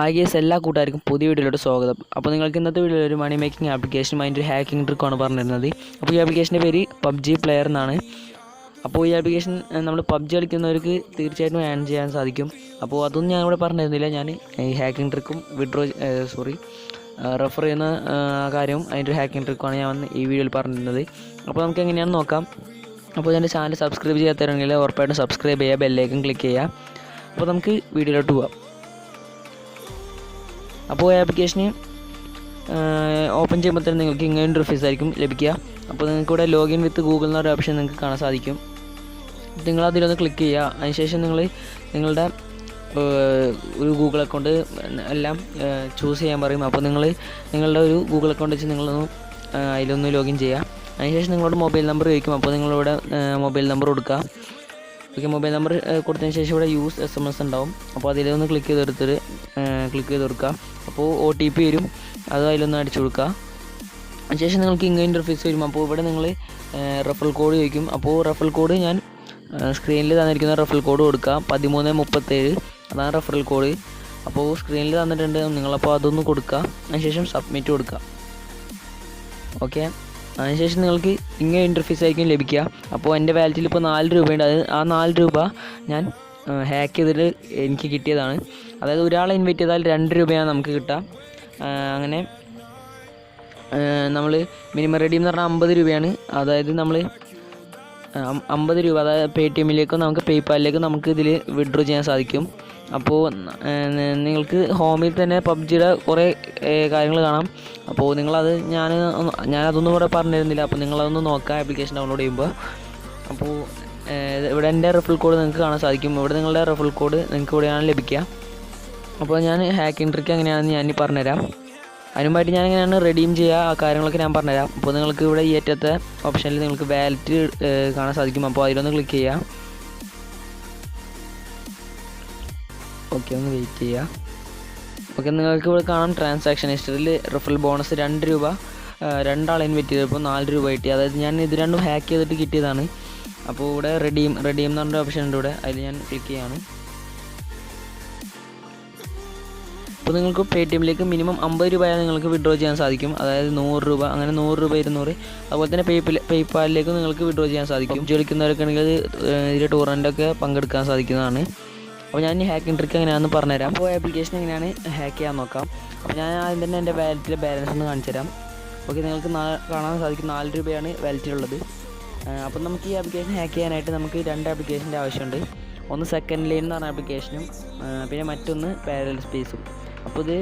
Hi guys, എല്ലാ കൂട്ടുകാർക്കും പുതിയ വീഡിയോയിലോട്ട് സ്വാഗതം. അപ്പോൾ നിങ്ങൾക്ക് ഇന്നത്തെ വീഡിയോയിൽ ഒരു മണി മേക്കിംഗ് ആപ്ലിക്കേഷൻ അതിൻ്റെ ഒരു ഹാക്കിംഗ് ട്രിക്കാണ് പറഞ്ഞിരുന്നത്. അപ്പോൾ ഈ ആപ്ലിക്കേഷൻ്റെ പേര് PUBG പ്ലെയർ എന്നാണ്. അപ്പോൾ ഈ ആപ്ലിക്കേഷൻ നമ്മൾ PUBG കളിക്കുന്നവർക്ക് തീർച്ചയായിട്ടും ഏൺ ചെയ്യാൻ സാധിക്കും. അപ്പോൾ അതൊന്നും ഞാൻ ഇവിടെ പറഞ്ഞിരുന്നില്ല. ഞാൻ ഈ ഹാക്കിംഗ് ട്രിക്കും റെഫർ ചെയ്യുന്ന കാര്യവും അതിൻ്റെ ഒരു ഹാക്കിംഗ് ട്രിക്കുമാണ് ഞാൻ ഈ വീഡിയോയിൽ പറഞ്ഞിരുന്നത്. അപ്പോൾ നമുക്ക് എങ്ങനെയാണെന്ന് നോക്കാം. അപ്പോൾ എൻ്റെ ചാനൽ സബ്സ്ക്രൈബ് ചെയ്യാത്തവരാണെങ്കിൽ ഉറപ്പായിട്ടും സബ്സ്ക്രൈബ് ചെയ്യുക, ബെല്ലൈക്കൺ ക്ലിക്ക് ചെയ്യുക. അപ്പോൾ നമുക്ക് വീഡിയോയിലോട്ട് പോകാം. അപ്പോൾ ഈ ആപ്ലിക്കേഷന് ഓപ്പൺ ചെയ്യുമ്പോൾ തന്നെ നിങ്ങൾക്ക് ഇങ്ങനെ ഇൻ്റർഫേസ് ആയിരിക്കും ലഭിക്കുക. അപ്പോൾ നിങ്ങൾക്ക് ഇവിടെ ലോഗിൻ വിത്ത് ഗൂഗിൾ എന്നൊരു ഓപ്ഷൻ നിങ്ങൾക്ക് കാണാൻ സാധിക്കും. നിങ്ങളതിലൊന്ന് ക്ലിക്ക് ചെയ്യുക. അതിനുശേഷം നിങ്ങളുടെ ഒരു ഗൂഗിൾ അക്കൗണ്ട് എല്ലാം ചൂസ് ചെയ്യാൻ പറയും. അപ്പോൾ നിങ്ങളുടെ ഒരു ഗൂഗിൾ അക്കൗണ്ട് വെച്ച് നിങ്ങളൊന്ന് അതിലൊന്ന് ലോഗിൻ ചെയ്യുക. അതിനുശേഷം നിങ്ങളുടെ മൊബൈൽ നമ്പർ ചോദിക്കും. അപ്പോൾ നിങ്ങളിവിടെ മൊബൈൽ നമ്പർ കൊടുക്കുക. ഓക്കെ, മൊബൈൽ നമ്പർ കൊടുത്തതിന് ശേഷം ഇവിടെ യൂസ് SMS ഉണ്ടാവും. അപ്പോൾ അതിലൊന്ന് ക്ലിക്ക് ചെയ്ത് കൊടുക്കുക. അപ്പോൾ OTP വരും, അത് അതിലൊന്ന് അടിച്ചു കൊടുക്കുക. അതിനുശേഷം നിങ്ങൾക്ക് ഇങ്ങനെ ഇൻ്റർഫേസ് വരും. അപ്പോൾ ഇവിടെ നിങ്ങൾ റെഫറൽ കോഡ് ചോദിക്കും. അപ്പോൾ റെഫറൽ കോഡ് ഞാൻ സ്ക്രീനിൽ തന്നിരിക്കുന്ന റെഫറൽ കോഡ് കൊടുക്കുക. 1337 അതാണ് റെഫറൽ കോഡ്. അപ്പോൾ സ്ക്രീനിൽ തന്നിട്ടുണ്ട്, നിങ്ങളപ്പോൾ അതൊന്ന് കൊടുക്കുക. അതിനുശേഷം സബ്മിറ്റ് കൊടുക്കുക. ഓക്കെ, അതിനുശേഷം നിങ്ങൾക്ക് ഇങ്ങനെ ഇൻ്റർഫേസ് ആയിരിക്കും ലഭിക്കുക. അപ്പോൾ എൻ്റെ വാലറ്റിൽ ഇപ്പോൾ 4 രൂപയുണ്ട്. ആ 4 രൂപ ഞാൻ ഹാക്ക് ചെയ്തിട്ട് എനിക്ക് കിട്ടിയതാണ്. അതായത് ഒരാളെ ഇൻവൈറ്റ് ചെയ്താൽ 2 രൂപയാണ് നമുക്ക് കിട്ടുക. അങ്ങനെ നമ്മൾ മിനിമം റെഡീം എന്ന് പറഞ്ഞാൽ 50 രൂപയാണ്. അതായത് നമ്മൾ 50 രൂപ, അതായത് പേടിഎമ്മിലേക്കോ നമുക്ക് പേയ്പാലിലേക്കോ നമുക്ക് ഇതിൽ വിഡ്രോ ചെയ്യാൻ സാധിക്കും. അപ്പോൾ നിങ്ങൾക്ക് ഹോമിൽ തന്നെ PUBGയുടെ കുറേ കാര്യങ്ങൾ കാണാം. അപ്പോൾ ഞാനതൊന്നും ഇവിടെ പറഞ്ഞിരുന്നില്ല. അപ്പോൾ നിങ്ങളതൊന്ന് നോക്കുക ആപ്ലിക്കേഷൻ ഡൗൺലോഡ് ചെയ്യുമ്പോൾ. അപ്പോൾ ഇവിടെ എൻ്റെ റെഫറൽ കോഡ് നിങ്ങൾക്ക് കാണാൻ സാധിക്കും. ഇവിടെ നിങ്ങളുടെ റെഫറൽ കോഡ് നിങ്ങൾക്ക് ഇവിടെയാണ് ലഭിക്കുക. അപ്പോൾ ഞാൻ ഹാക്കിംഗ് ട്രിക്ക് എങ്ങനെയാണെന്ന് ഞാൻ പറഞ്ഞുതരാം. അതിനുമായിട്ട് ഞാൻ എങ്ങനെയാണ് റെഡീം ചെയ്യുക, ആ കാര്യങ്ങളൊക്കെ ഞാൻ പറഞ്ഞുതരാം. അപ്പോൾ നിങ്ങൾക്ക് ഇവിടെ ഈ ഏറ്റത്തെ ഓപ്ഷനിൽ നിങ്ങൾക്ക് വാലറ്റ് കാണാൻ സാധിക്കും. അപ്പോൾ അതിലൊന്ന് ക്ലിക്ക് ചെയ്യുക. ഓക്കെ, ഒന്ന് വെയിറ്റ് ചെയ്യുക. ഓക്കെ, നിങ്ങൾക്ക് ഇവിടെ കാണാം ട്രാൻസാക്ഷൻ ഹിസ്റ്ററിയിൽ റെഫറൽ ബോണസ് 2 രൂപ, 2 ഇൻവൈറ്റ് ചെയ്തപ്പോൾ 4 രൂപ കിട്ടി. അതായത് ഞാൻ ഇത് രണ്ടും ഹാക്ക് ചെയ്തിട്ട് കിട്ടിയതാണ്. അപ്പോൾ ഇവിടെ റെഡീം എന്ന് പറഞ്ഞ ഓപ്ഷൻ ഉണ്ട്. ഇവിടെ അതിൽ ഞാൻ ക്ലിക്ക് ചെയ്യാണ്. അപ്പോൾ നിങ്ങൾക്ക് പേടിഎമ്മിലേക്ക് മിനിമം 50 രൂപയാണ് നിങ്ങൾക്ക് വിഡ്രോ ചെയ്യാൻ സാധിക്കും. അതായത് 100 രൂപ, അങ്ങനെ 100 രൂപ 200. അതുപോലെ തന്നെ പേയ്പാലിലേക്ക് നിങ്ങൾക്ക് വിഡ്രോ ചെയ്യാൻ സാധിക്കും. കളിക്കുന്നവരൊക്കെ ആണെങ്കിൽ ഇതിൽ ടൂർണമെൻറ്റൊക്കെ പങ്കെടുക്കാൻ സാധിക്കുന്നതാണ്. അപ്പോൾ ഞാൻ ഈ ഹാക്കിംഗ് ട്രിക്ക് എങ്ങനെയാണെന്ന് പറഞ്ഞുതരാം. അപ്പോൾ ആപ്ലിക്കേഷൻ എങ്ങനെയാണ് ഹാക്ക് ചെയ്യാൻ നോക്കാം. അപ്പോൾ ഞാൻ ആദ്യം തന്നെ എൻ്റെ വാലറ്റിലെ ബാലൻസ് ഒന്ന് കാണിച്ചു തരാം. ഓക്കെ, നിങ്ങൾക്ക് കാണാൻ സാധിക്കും 4 രൂപയാണ് വാലറ്റിലുള്ളത്. അപ്പോൾ നമുക്ക് ഈ ആപ്ലിക്കേഷൻ ഹാക്ക് ചെയ്യാനായിട്ട് നമുക്ക് 2 ആപ്ലിക്കേഷൻ്റെ ആവശ്യമുണ്ട്. ഒന്ന് സെക്കൻഡ് ലൈൻ എന്ന് പറഞ്ഞ ആപ്ലിക്കേഷനും പിന്നെ മറ്റൊന്ന് പാരലൽ സ്പേസും. അപ്പോൾ ഇത്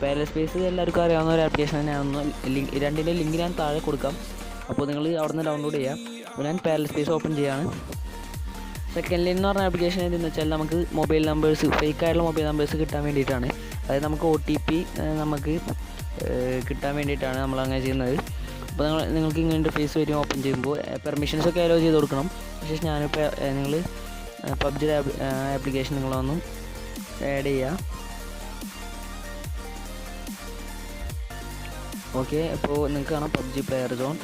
പാരലൽ സ്പേസ് എല്ലാവർക്കും അറിയാവുന്ന ഒരു ആപ്ലിക്കേഷൻ തന്നെയാണെന്ന് രണ്ടിൻ്റെ ലിങ്ക് ഞാൻ താഴെ കൊടുക്കാം. അപ്പോൾ നിങ്ങൾ അവിടെ നിന്ന് ഡൗൺലോഡ് ചെയ്യാം. അപ്പോൾ ഞാൻ പാരലൽ സ്പേസ് ഓപ്പൺ ചെയ്യുകയാണ്. സെക്കൻഡ് ലൈൻ എന്ന് പറഞ്ഞ ആപ്ലിക്കേഷൻ എന്തെന്ന് വെച്ചാൽ നമുക്ക് മൊബൈൽ നമ്പേഴ്സ്, ഫേക്കായിട്ടുള്ള മൊബൈൽ നമ്പേഴ്സ് കിട്ടാൻ വേണ്ടിയിട്ടാണ്. അതായത് നമുക്ക് OTP നമുക്ക് കിട്ടാൻ വേണ്ടിയിട്ടാണ് നമ്മളങ്ങനെ ചെയ്യുന്നത്. അപ്പോൾ നിങ്ങൾക്ക് ഇങ്ങനെ ഇൻ്റർഫേസ് വരും. ഓപ്പൺ ചെയ്യുമ്പോൾ പെർമിഷൻസൊക്കെ അലോ ചെയ്ത് കൊടുക്കണം. പക്ഷേ ഞാനിപ്പോൾ നിങ്ങൾ PUBGയുടെ ആപ്ലിക്കേഷൻ നിങ്ങളൊന്ന് ആഡ് ചെയ്യുക. ഓക്കെ, അപ്പോൾ നിങ്ങൾക്ക് കാണാം PUBG പ്ലെയർ സോൺ.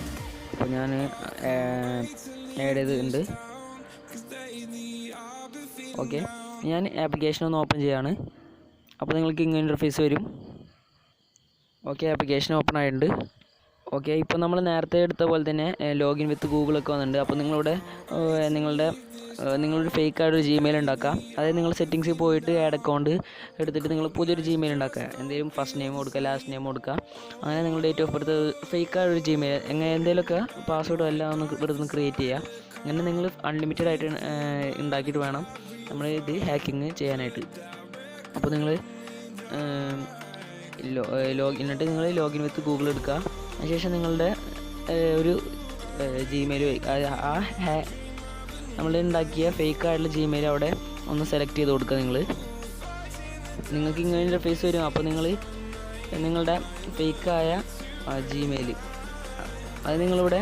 അപ്പോൾ ഞാൻ ആഡ് ചെയ്തിട്ടുണ്ട്. ഓക്കെ, ഞാൻ ആപ്ലിക്കേഷൻ ഒന്ന് ഓപ്പൺ ചെയ്യാണ്. അപ്പോൾ നിങ്ങൾക്ക് ഇങ്ങനെ ഇൻ്റർഫേസ് വരും. ഓക്കെ, ആപ്ലിക്കേഷൻ ഓപ്പൺ ആയിട്ടുണ്ട്. ഓക്കെ, ഇപ്പോൾ നമ്മൾ നേരത്തെ എടുത്ത പോലെ തന്നെ ലോഗിൻ വിത്ത് ഗൂഗിളൊക്കെ വന്നിട്ടുണ്ട്. അപ്പോൾ നിങ്ങളൊരു ഫേക്കായിട്ടൊരു Gmail ഉണ്ടാക്കുക. അതായത് നിങ്ങൾ സെറ്റിങ്സിൽ പോയിട്ട് ആഡ് അക്കൗണ്ട് എടുത്തിട്ട് നിങ്ങൾ പുതിയൊരു Gmail ഉണ്ടാക്കുക. എന്തെങ്കിലും ഫസ്റ്റ് നെയിം കൊടുക്കുക, ലാസ്റ്റ് നെയിം കൊടുക്കുക. അങ്ങനെ നിങ്ങൾ ഡേറ്റ് ഓഫ് ബർത്ത് ഫേക്കായിട്ടൊരു Gmail എന്തെങ്കിലുമൊക്കെ പാസ്വേഡും എല്ലാം ഒന്ന് ഇവിടുന്ന് ക്രിയേറ്റ് ചെയ്യുക. അങ്ങനെ നിങ്ങൾ അൺലിമിറ്റഡ് ആയിട്ട് ഉണ്ടാക്കിയിട്ട് വേണം നമ്മൾ ഇത് ഹാക്കിങ് ചെയ്യാനായിട്ട്. അപ്പോൾ നിങ്ങൾ എന്നിട്ട് നിങ്ങൾ ലോഗിൻ വിത്ത് ഗൂഗിൾ എടുക്കുക. അതിനുശേഷം നിങ്ങളുടെ ഒരു Gmail നമ്മൾ ഉണ്ടാക്കിയ ഫേക്കായിട്ടുള്ള Gmail അവിടെ ഒന്ന് സെലക്ട് ചെയ്ത് കൊടുക്കുക. നിങ്ങൾക്ക് ഇങ്ങനെ ഇൻ്റർഫേസ് വരും. അപ്പോൾ നിങ്ങളുടെ ഫേക്കായ Gmail അത് നിങ്ങളിവിടെ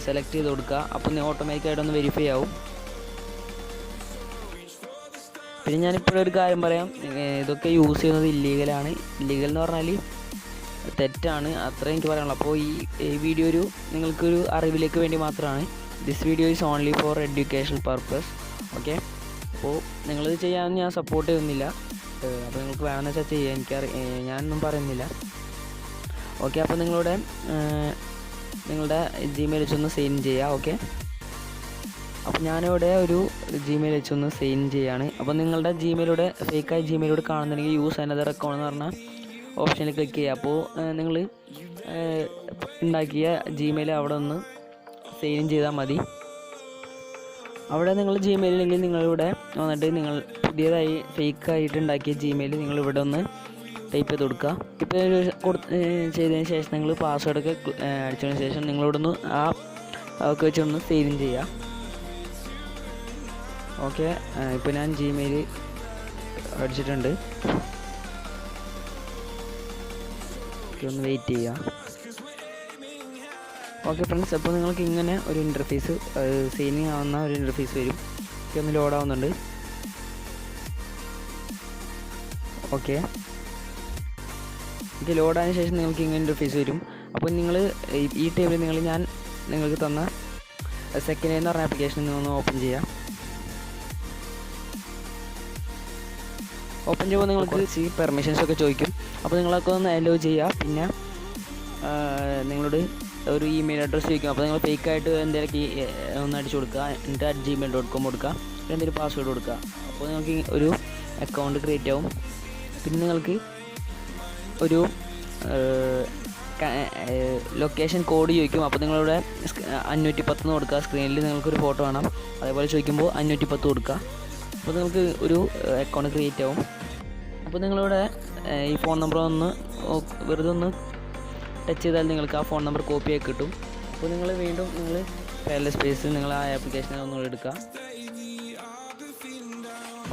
സെലക്ട് ചെയ്ത് കൊടുക്കുക. അപ്പോൾ ഓട്ടോമാറ്റിക്കായിട്ടൊന്ന് വെരിഫൈ ആവും. പിന്നെ ഞാനിപ്പോഴൊരു ഒരു കാര്യം പറയാം. ഇതൊക്കെ യൂസ് ചെയ്യുന്നത് ഇല്ലീഗലാണ്. ഇല്ലീഗൽ എന്ന് പറഞ്ഞാൽ തെറ്റാണ്, അത്രയും എനിക്ക് പറയാനുള്ളൂ. അപ്പോൾ ഈ വീഡിയോ നിങ്ങൾക്കൊരു അറിവിലേക്ക് വേണ്ടി മാത്രമാണ്. This video is only for education purpose. Okay, അപ്പോൾ നിങ്ങളിത് ചെയ്യാൻ ഞാൻ സപ്പോർട്ട് ചെയ്യുന്നില്ല. അപ്പോൾ നിങ്ങൾക്ക് വേണമെന്ന് വെച്ചാൽ ചെയ്യാം. ഞാനൊന്നും പറയുന്നില്ല. ഓക്കെ, അപ്പോൾ നിങ്ങളുടെ ജിമെയിൽ വെച്ചൊന്ന് സൈൻ ചെയ്യുക. ഓക്കെ, അപ്പോൾ ഞാനിവിടെ ഒരു ജിമെയിൽ വെച്ചൊന്ന് സൈൻ ചെയ്യാണ്. അപ്പോൾ നിങ്ങളുടെ ജിമെയിലൂടെ ഫേക്കായ ജിമെയിലൂടെ കാണുന്നുണ്ടെങ്കിൽ യൂസ് അനദർ അക്കൗണ്ട് എന്ന് പറഞ്ഞാൽ ഓപ്ഷനിൽ ക്ലിക്ക് ചെയ്യുക. അപ്പോൾ നിങ്ങൾ ഉണ്ടാക്കിയ ജിമെയിൽ അവിടെ ഒന്ന് സൈൻ ചെയ്താൽ മതി. അവിടെ നിങ്ങൾ ജിമെയിലില്ലെങ്കിൽ നിങ്ങളിവിടെ വന്നിട്ട് നിങ്ങൾ പുതിയതായി ഫേക്കായിട്ട് ഉണ്ടാക്കിയ ജിമെയിൽ നിങ്ങളിവിടെ ഒന്ന് ടൈപ്പ് ചെയ്ത് കൊടുക്കുക. ഇപ്പോൾ ചെയ്തതിന് ശേഷം നിങ്ങൾ പാസ്വേഡൊക്കെ അടിച്ചതിന് ശേഷം നിങ്ങളിവിടെ ഒന്ന് അതൊക്കെ വെച്ചൊന്ന് സൈൻ ചെയ്യുക. ഓക്കെ, ഇപ്പോൾ ഞാൻ ജിമെയിൽ അടിച്ചിട്ടുണ്ട്. ഒന്ന് വെയിറ്റ് ചെയ്യുക. ഓക്കെ ഫ്രണ്ട്സ്, അപ്പോൾ നിങ്ങൾക്ക് ഇങ്ങനെ ഒരു ഇൻ്റർഫേസ് സൈനിങ് ആവുന്ന ഒരു ഇൻ്റർഫേസ് വരും. ഒന്ന് ലോഡ് ആവുന്നുണ്ട്. ഓക്കെ, ഇത് ലോഡായതിനു ശേഷം നിങ്ങൾക്ക് ഇങ്ങനെ ഇൻ്റർഫേസ് വരും. അപ്പോൾ നിങ്ങൾ ഈ ടേബിളിൽ ഞാൻ നിങ്ങൾക്ക് തന്ന സെക്കൻഡ് എന്ന് പറഞ്ഞ ആപ്ലിക്കേഷൻ നിങ്ങളൊന്ന് ഓപ്പൺ ചെയ്യുക. ഓപ്പൺ ചെയ്യുമ്പോൾ നിങ്ങൾക്ക് പെർമിഷൻസ് ഒക്കെ ചോദിക്കും. അപ്പോൾ നിങ്ങളൊക്കെ ഒന്ന് അലോ ചെയ്യുക. പിന്നെ നിങ്ങളോട് ഒരു ഇമെയിൽ അഡ്രസ്സ് ചോദിക്കും. അപ്പോൾ നിങ്ങൾ ഫേക്കായിട്ട് എന്തെങ്കിലും ഒന്ന് അടിച്ചു കൊടുക്കുക. എന്നിട്ട് @gmail.com കൊടുക്കുക. എന്തെങ്കിലും പാസ്വേഡ് കൊടുക്കുക. അപ്പോൾ നിങ്ങൾക്ക് ഒരു അക്കൗണ്ട് ക്രിയേറ്റ് ആവും. പിന്നെ നിങ്ങൾക്ക് ഒരു ലൊക്കേഷൻ കോഡ് ചോദിക്കും. അപ്പോൾ നിങ്ങളിവിടെ 510 കൊടുക്കുക. സ്ക്രീനിൽ നിങ്ങൾക്കൊരു ഫോട്ടോ വേണം. അതേപോലെ ചോദിക്കുമ്പോൾ 510 കൊടുക്കുക. അപ്പോൾ നിങ്ങൾക്ക് ഒരു അക്കൗണ്ട് ക്രിയേറ്റ് ആവും. അപ്പോൾ നിങ്ങളിവിടെ ഈ ഫോൺ നമ്പർ ഒന്ന് വെറുതെ ഒന്ന് ടച്ച് ചെയ്താൽ നിങ്ങൾക്ക് ആ ഫോൺ നമ്പർ കോപ്പി ആയി കിട്ടും. അപ്പോൾ നിങ്ങൾ വീണ്ടും പാരലൽ സ്പേസ് നിങ്ങൾ ആ ആപ്ലിക്കേഷനിൽ ഒന്നും എടുക്കുക.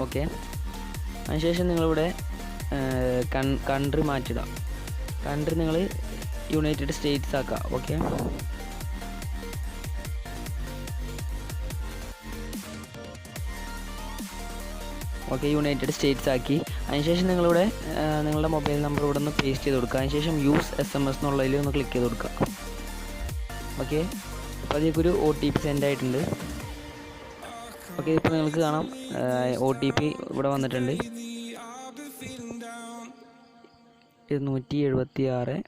ഓക്കെ, അതിനുശേഷം നിങ്ങളിവിടെ കൺട്രി മാറ്റിയിടാം. കൺട്രി നിങ്ങൾ യുണൈറ്റഡ് സ്റ്റേറ്റ്സ് ആക്കുക. ഓക്കെ, യുണൈറ്റഡ് സ്റ്റേറ്റ്സ് ആക്കി. അതിനുശേഷം നിങ്ങളുടെ മൊബൈൽ നമ്പർ ഇവിടെ ഒന്ന് പേസ്റ്റ് ചെയ്ത് കൊടുക്കുക. അതിനുശേഷം യൂസ് SMS എന്നുള്ളതിൽ ഒന്ന് ക്ലിക്ക് ചെയ്ത് കൊടുക്കുക. ഓക്കെ, അപ്പോൾ അതിലേക്കൊരു OTP സെൻഡ് ആയിട്ടുണ്ട്. ഓക്കെ, ഇപ്പോൾ നിങ്ങൾക്ക് കാണാം OTP ഇവിടെ വന്നിട്ടുണ്ട്. 176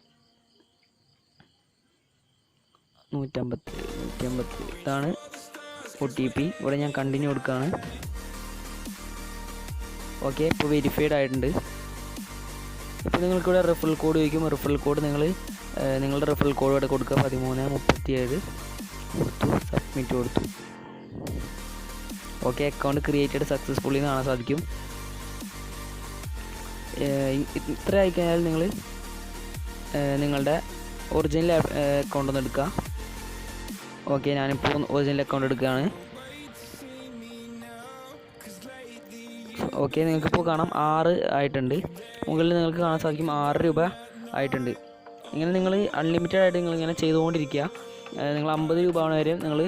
150 ഇതാണ് OTP. ഇവിടെ ഞാൻ കണ്ടിന്യൂ കൊടുക്കുകയാണ്. ഓക്കെ, ഇപ്പോൾ വെരിഫൈഡ് ആയിട്ടുണ്ട്. ഇപ്പോൾ നിങ്ങൾക്കിവിടെ റെഫറൽ കോഡ് ചോദിക്കും. റെഫറൽ കോഡ് നിങ്ങളുടെ റെഫറൽ കോഡ് ഇവിടെ കൊടുക്കുക. 1337 കൊടുത്തു, സബ്മിറ്റ് കൊടുത്തു. ഓക്കെ, അക്കൗണ്ട് ക്രിയേറ്റഡ് സക്സസ്ഫുള്ളി കാണാൻ സാധിക്കും. ഇത്ര ആയിക്കഴിഞ്ഞാൽ നിങ്ങൾ നിങ്ങളുടെ ഒറിജിനൽ അക്കൗണ്ട് ഒന്ന് എടുക്കുക. ഓക്കെ, ഞാനിപ്പോൾ ഒറിജിനൽ അക്കൗണ്ട് എടുക്കുകയാണ്. ഓക്കെ, നിങ്ങൾക്കിപ്പോൾ കാണാം 6 ആയിട്ടുണ്ട്. മുകളിൽ നിങ്ങൾക്ക് കാണാൻ സാധിക്കും 6 രൂപ ആയിട്ടുണ്ട്. ഇങ്ങനെ നിങ്ങൾ അൺലിമിറ്റഡ് ആയിട്ട് നിങ്ങളിങ്ങനെ ചെയ്തുകൊണ്ടിരിക്കുക. നിങ്ങൾ 50 രൂപ വരെ നിങ്ങൾ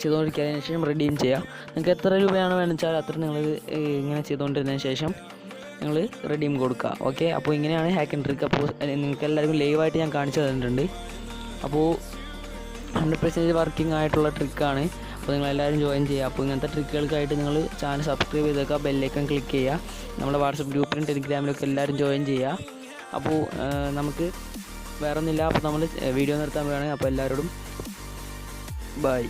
ചെയ്തുകൊണ്ടിരിക്കുക. അതിന് ശേഷം റിഡീം ചെയ്യുക. നിങ്ങൾക്ക് എത്ര രൂപയാണ് വേണമെന്ന് വെച്ചാൽ അത്ര നിങ്ങൾ ഇങ്ങനെ ചെയ്തുകൊണ്ടിരുന്നതിന് ശേഷം നിങ്ങൾ റിഡീം കൊടുക്കുക. ഓക്കെ, അപ്പോൾ ഇങ്ങനെയാണ് ഹാക്ക് ആൻഡ് ട്രിക്ക്. അപ്പോൾ നിങ്ങൾക്ക് എല്ലാവർക്കും ലൈവായിട്ട് ഞാൻ കാണിച്ചു തന്നിട്ടുണ്ട്. അപ്പോൾ 100% വർക്കിംഗ് ആയിട്ടുള്ള ട്രിക്കാണ്. അപ്പോൾ നിങ്ങളെല്ലാവരും ജോയിൻ ചെയ്യുക. അപ്പോൾ ഇങ്ങനത്തെ ട്രിക്കുകൾക്കായിട്ട് നിങ്ങൾ ചാനൽ സബ്സ്ക്രൈബ് ചെയ്തേക്കുക, ബെല്ലൈക്കൺ ക്ലിക്ക് ചെയ്യുക. നമ്മുടെ വാട്സപ്പ് ഗ്രൂപ്പിലും ടെലിഗ്രാമിലൊക്കെ എല്ലാവരും ജോയിൻ ചെയ്യുക. അപ്പോൾ നമുക്ക് വേറെ ഒന്നുമില്ല. അപ്പോൾ നമ്മൾ വീഡിയോ നിർത്താൻ വേണമെങ്കിൽ അപ്പോൾ എല്ലാവരോടും ബൈ.